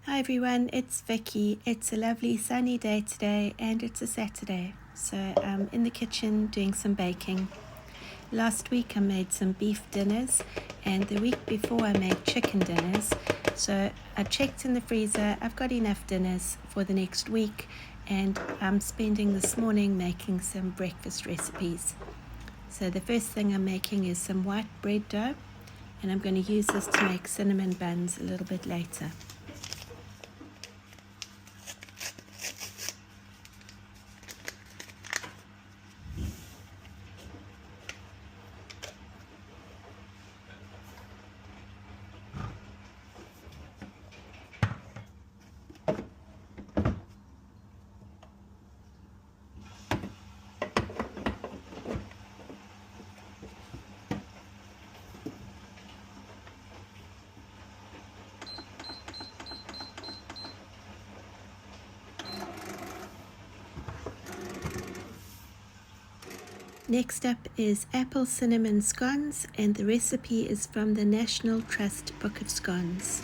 Hi everyone, it's Vicky. It's a lovely sunny day today and it's a Saturday. So I'm in the kitchen doing some baking. Last week I made some beef dinners and the week before I made chicken dinners. So I checked in the freezer. I've got enough dinners for the next week and I'm spending this morning making some breakfast recipes. So the first thing I'm making is some white bread dough and I'm going to use this to make cinnamon buns a little bit later. Next up is apple cinnamon scones, and the recipe is from the National Trust Book of Scones.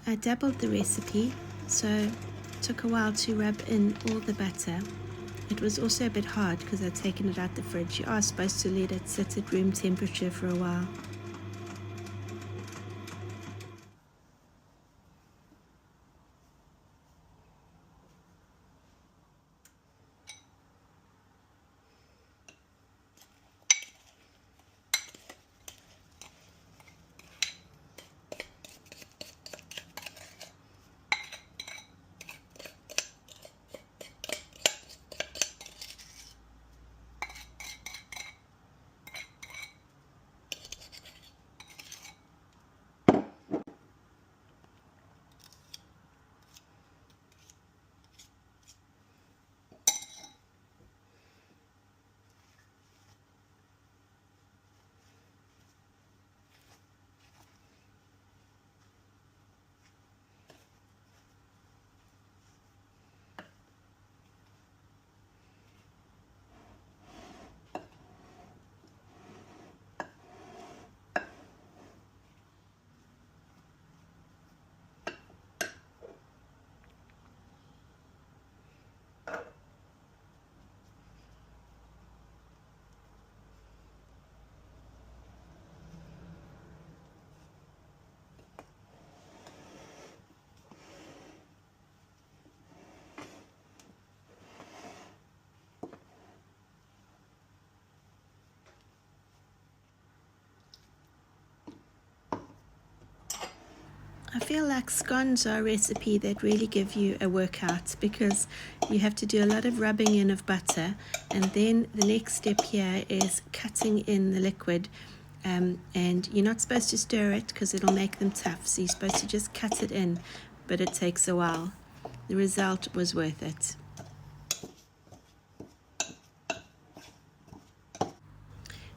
I doubled the recipe, so it took a while to rub in all the butter. It was also a bit hard because I'd taken it out the fridge. You are supposed to let it sit at room temperature for a while. I feel like scones are a recipe that really give you a workout because you have to do a lot of rubbing in of butter, and then the next step here is cutting in the liquid, and you're not supposed to stir it because it'll make them tough, so you're supposed to just cut it in, but it takes a while. The result was worth it.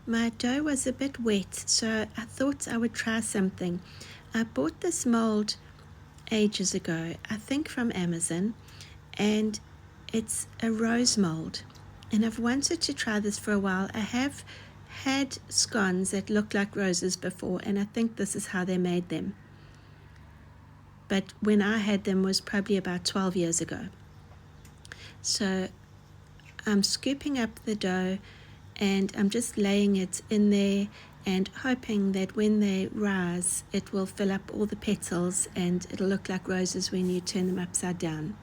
My dough was a bit wet, so I thought I would try something. I bought this mold ages ago, I think from Amazon, and it's a rose mold. And I've wanted to try this for a while. I have had scones that look like roses before, and I think this is how they made them. But when I had them was probably about 12 years ago. So I'm scooping up the dough and I'm just laying it in there and hoping that when they rise it will fill up all the petals and it'll look like roses when you turn them upside down.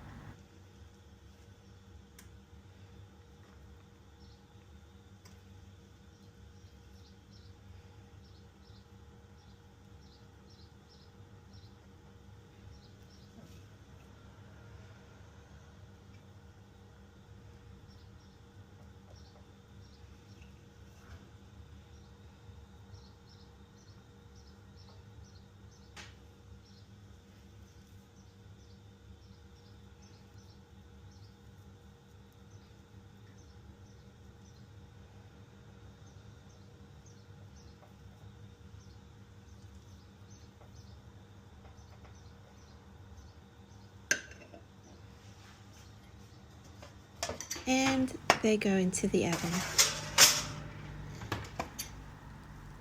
And they go into the oven.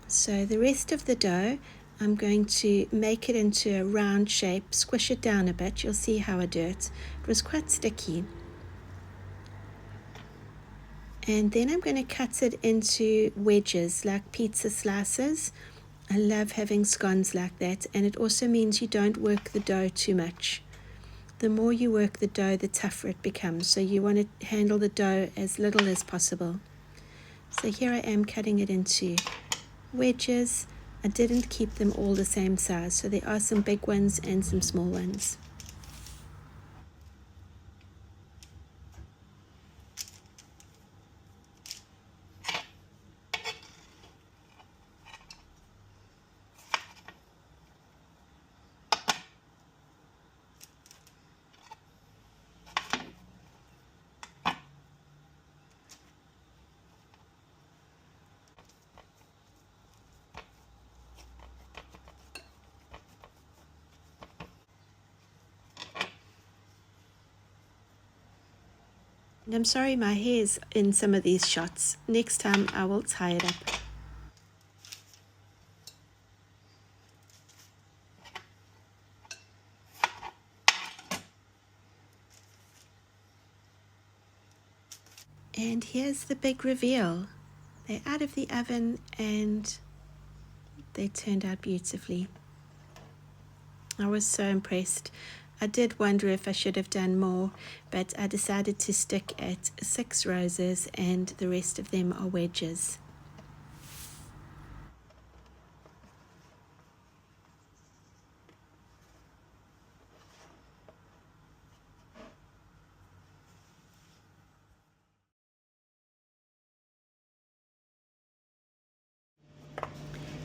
So the rest of the dough I'm going to make it into a round shape, squish it down a bit. You'll see how I do it. It was quite sticky. And then I'm going to cut it into wedges, like pizza slices. I love having scones like that, and it also means you don't work the dough too much. The more you work the dough, the tougher it becomes, so you want to handle the dough as little as possible. So here I am cutting it into wedges. I didn't keep them all the same size, so there are some big ones and some small ones. And I'm sorry my hair's in some of these shots. Next time I will tie it up. And here's the big reveal. They're out of the oven and they turned out beautifully. I was so impressed. I did wonder if I should have done more, but I decided to stick at 6 roses and the rest of them are wedges.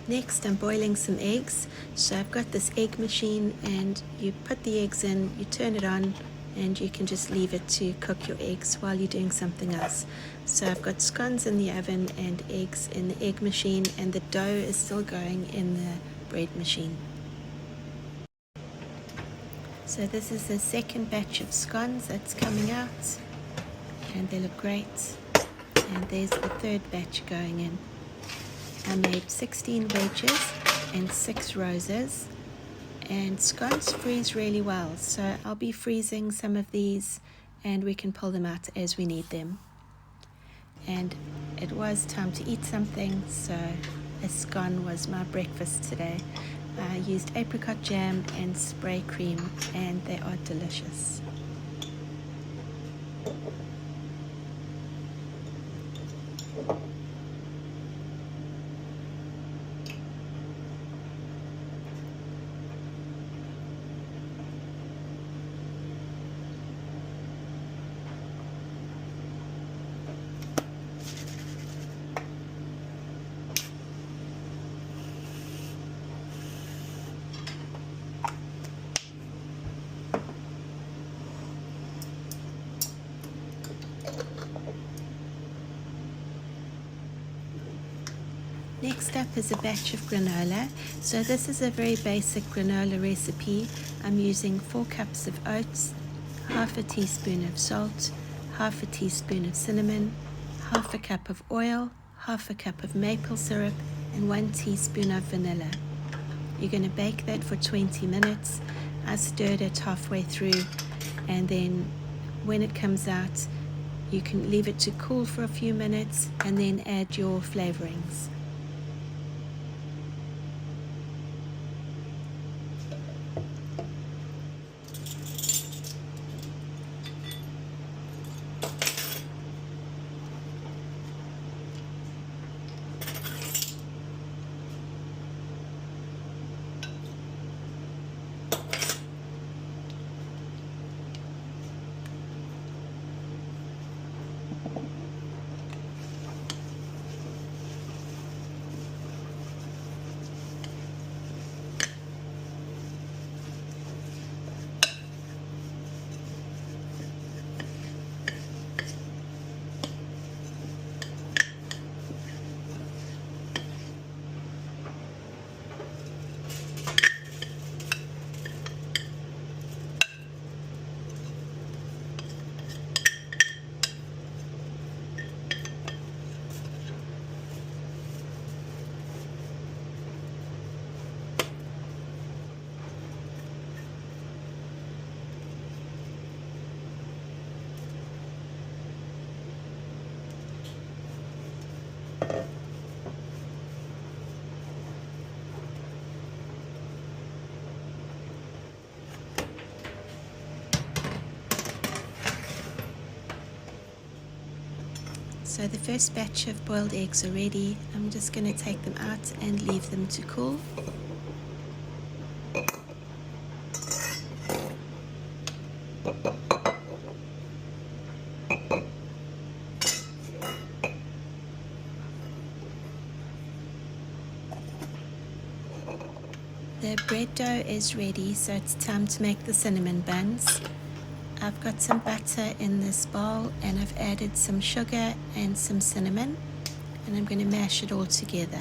Next, I'm boiling some eggs. So I've got this egg machine, and you put the eggs in, you turn it on, and you can just leave it to cook your eggs while you're doing something else. So I've got scones in the oven and eggs in the egg machine, and the dough is still going in the bread machine. So this is the second batch of scones that's coming out, and they look great. And there's the third batch going in. I made 16 wedges and 6 roses, and scones freeze really well, so I'll be freezing some of these and we can pull them out as we need them. And it was time to eat something, so a scone was my breakfast today. I used apricot jam and spray cream, and they are delicious. Next up is a batch of granola. So this is a very basic granola recipe. I'm using 4 cups of oats, half a teaspoon of salt, half a teaspoon of cinnamon, half a cup of oil, half a cup of maple syrup, and 1 teaspoon of vanilla. You're going to bake that for 20 minutes. I stirred it halfway through, and then when it comes out, you can leave it to cool for a few minutes and then add your flavorings. So the first batch of boiled eggs are ready. I'm just going to take them out and leave them to cool. The bread dough is ready, so it's time to make the cinnamon buns. I've got some butter in this bowl and I've added some sugar and some cinnamon, and I'm going to mash it all together.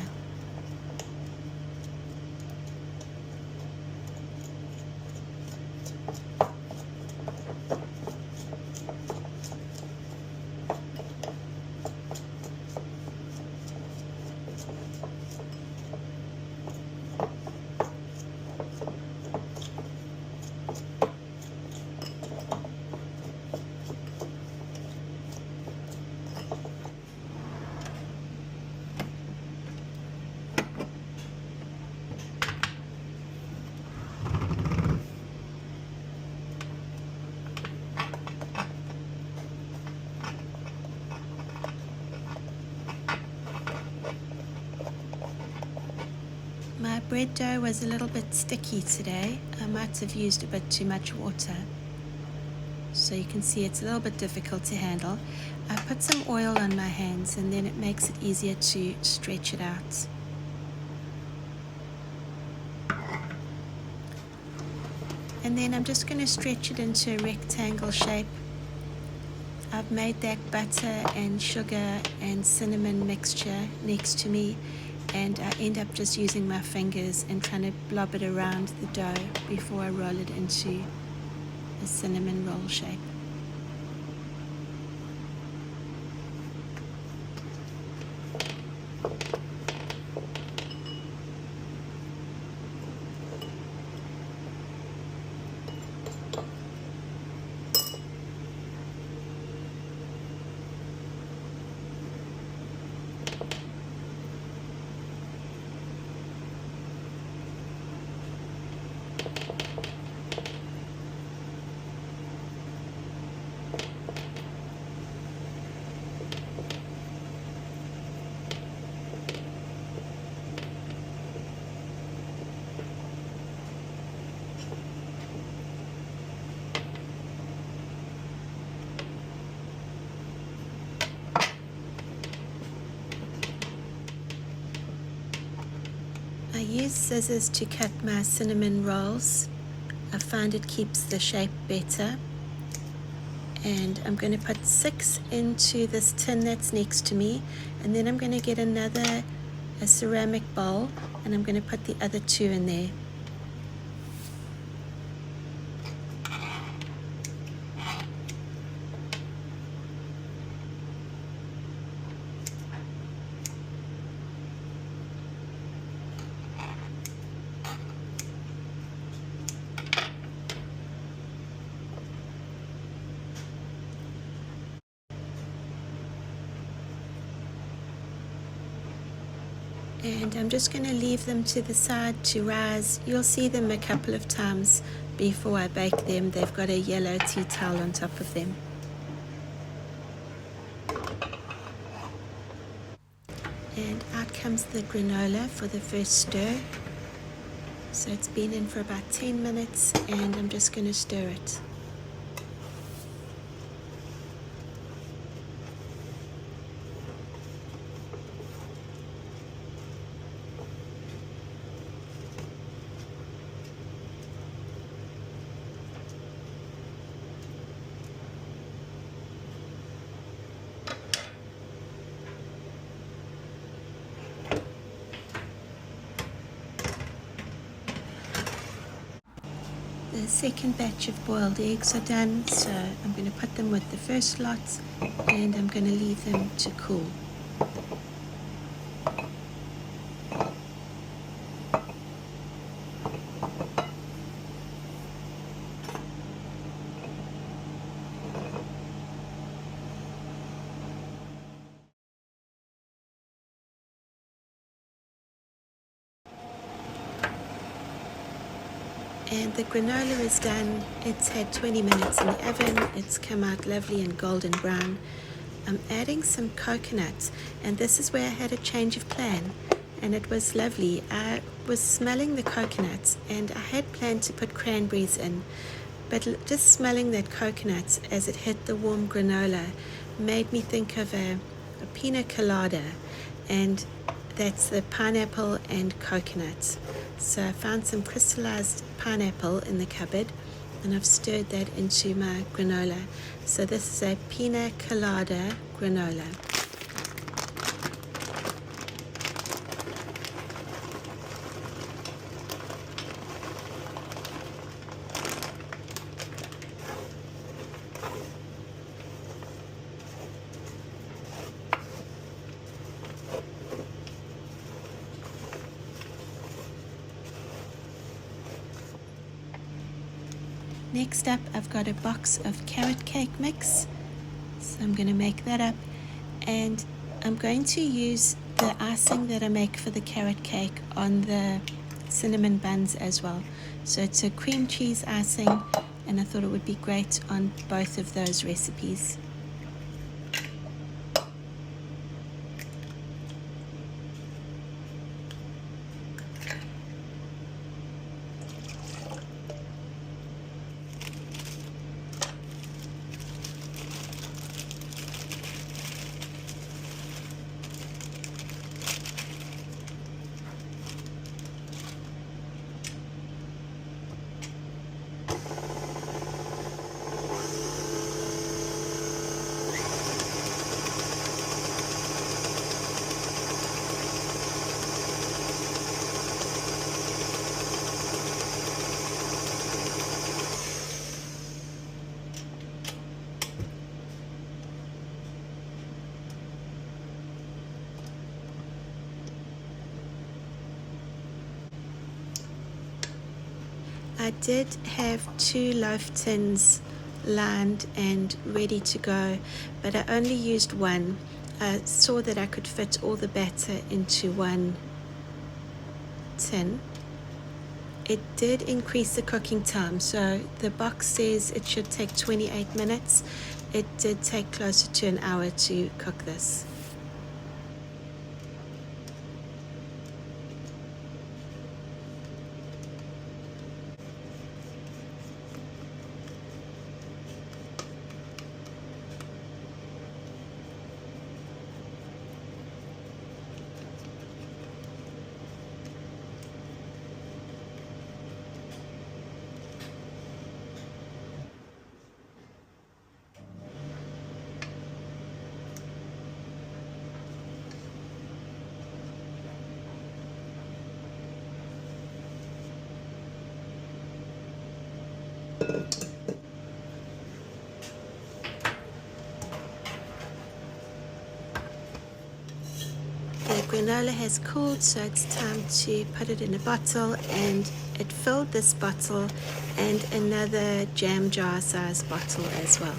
My bread dough was a little bit sticky today. I might have used a bit too much water. So you can see it's a little bit difficult to handle. I put some oil on my hands and then it makes it easier to stretch it out. And then I'm just going to stretch it into a rectangle shape. I've made that butter and sugar and cinnamon mixture next to me, and I end up just using my fingers and trying to blob it around the dough before I roll it into a cinnamon roll shape. I use scissors to cut my cinnamon rolls. I find it keeps the shape better. And I'm going to put 6 into this tin that's next to me, and then I'm going to get a ceramic bowl, and I'm going to put the other 2 in there. And I'm just going to leave them to the side to rise. You'll see them a couple of times before I bake them. They've got a yellow tea towel on top of them. And out comes the granola for the first stir. So it's been in for about 10 minutes and I'm just going to stir it. The second batch of boiled eggs are done, so I'm going to put them with the first lot and I'm going to leave them to cool. And the granola is done. It's had 20 minutes in the oven. It's come out lovely and golden brown. I'm adding some coconut, and this is where I had a change of plan, and it was lovely. I was smelling the coconut, and I had planned to put cranberries in, but just smelling that coconut as it hit the warm granola made me think of a Piña Colada, and that's the pineapple and coconut. So I found some crystallized pineapple in the cupboard, and I've stirred that into my granola. So this is a Piña Colada Granola. Next up, I've got a box of carrot cake mix, so I'm going to make that up, and I'm going to use the icing that I make for the carrot cake on the cinnamon buns as well. So it's a cream cheese icing, and I thought it would be great on both of those recipes. I did have 2 loaf tins lined and ready to go, but I only used one. I saw that I could fit all the batter into one tin. It did increase the cooking time, so the box says it should take 28 minutes. It did take closer to an hour to cook this. The granola has cooled, so it's time to put it in a bottle, and it filled this bottle and another jam jar size bottle as well.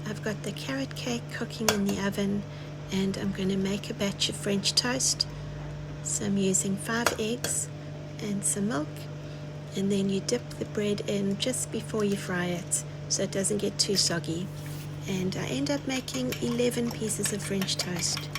I've got the carrot cake cooking in the oven, and I'm going to make a batch of French toast. So I'm using 5 eggs and some milk, and then you dip the bread in just before you fry it so it doesn't get too soggy. And I end up making 11 pieces of French toast.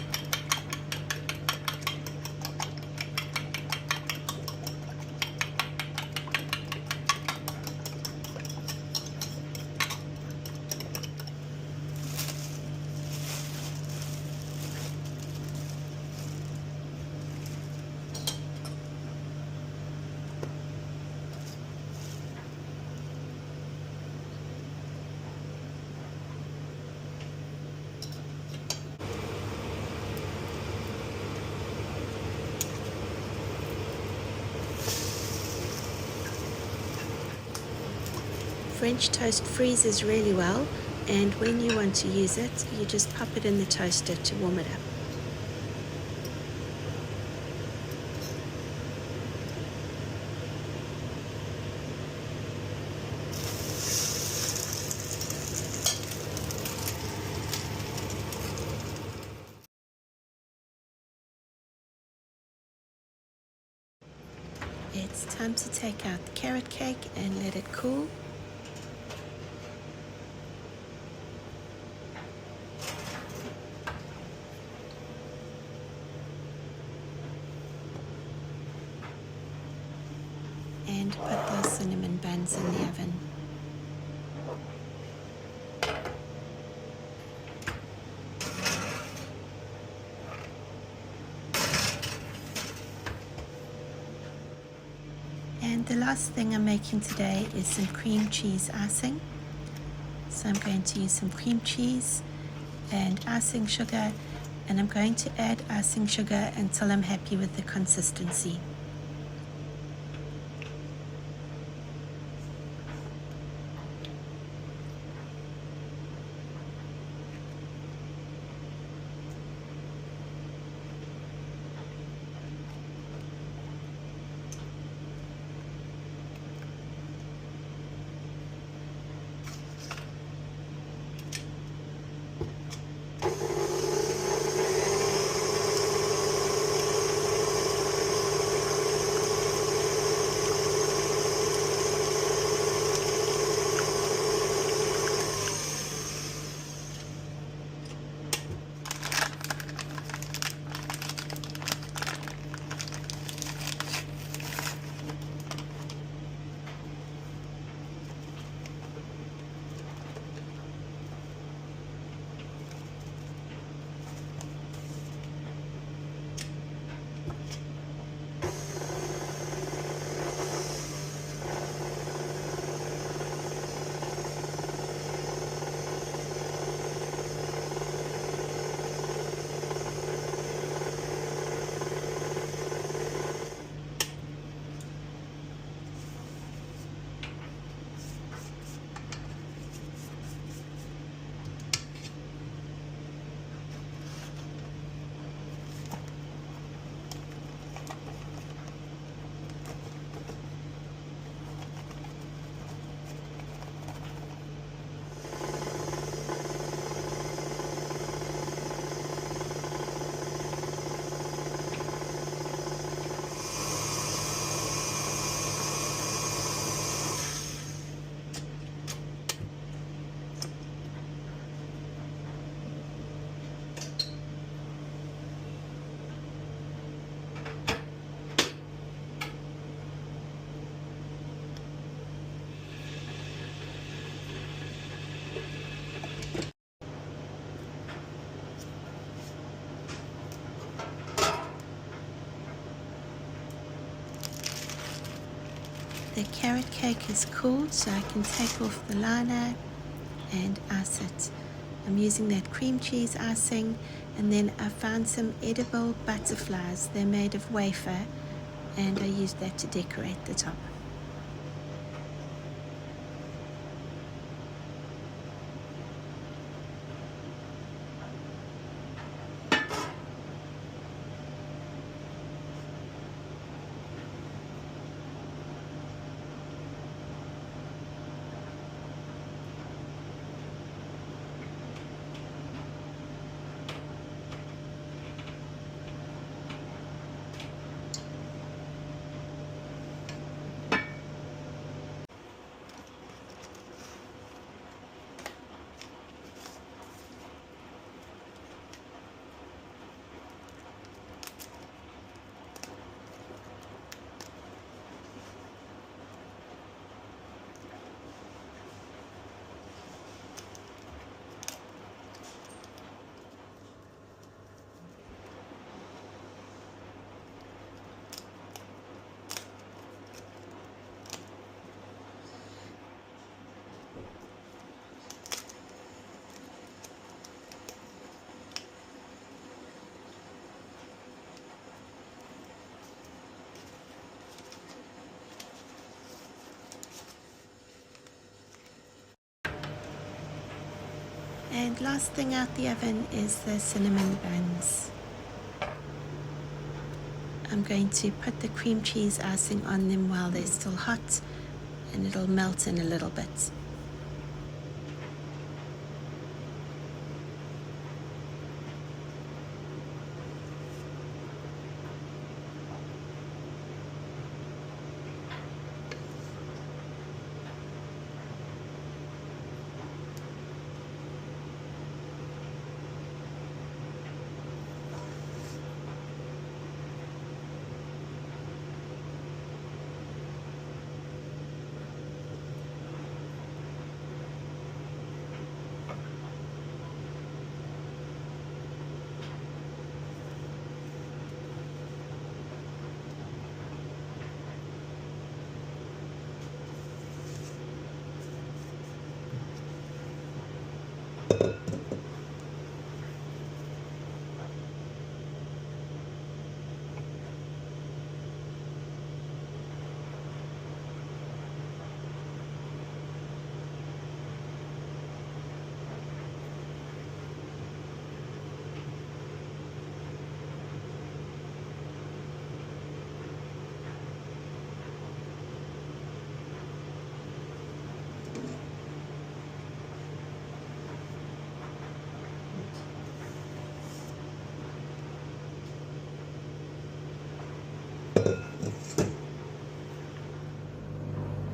French toast freezes really well, and when you want to use it, you just pop it in the toaster to warm it up. It's time to take out the carrot cake and let it cool. And put those cinnamon buns in the oven. And the last thing I'm making today is some cream cheese icing. So I'm going to use some cream cheese and icing sugar, and I'm going to add icing sugar until I'm happy with the consistency. The carrot cake is cooled, so I can take off the liner and ice it. I'm using that cream cheese icing, and then I found some edible butterflies. They're made of wafer, and I used that to decorate the top. And last thing out the oven is the cinnamon buns. I'm going to put the cream cheese icing on them while they're still hot, and it'll melt in a little bit.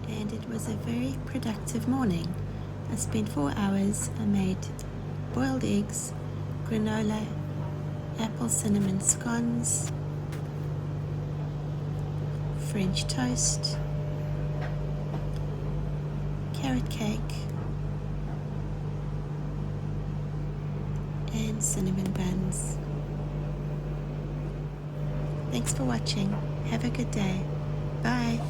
And it was a very productive morning. I spent 4 hours. I made boiled eggs, granola, apple cinnamon scones, French toast, carrot cake, and cinnamon buns. Thanks for watching. Have a good day. Bye.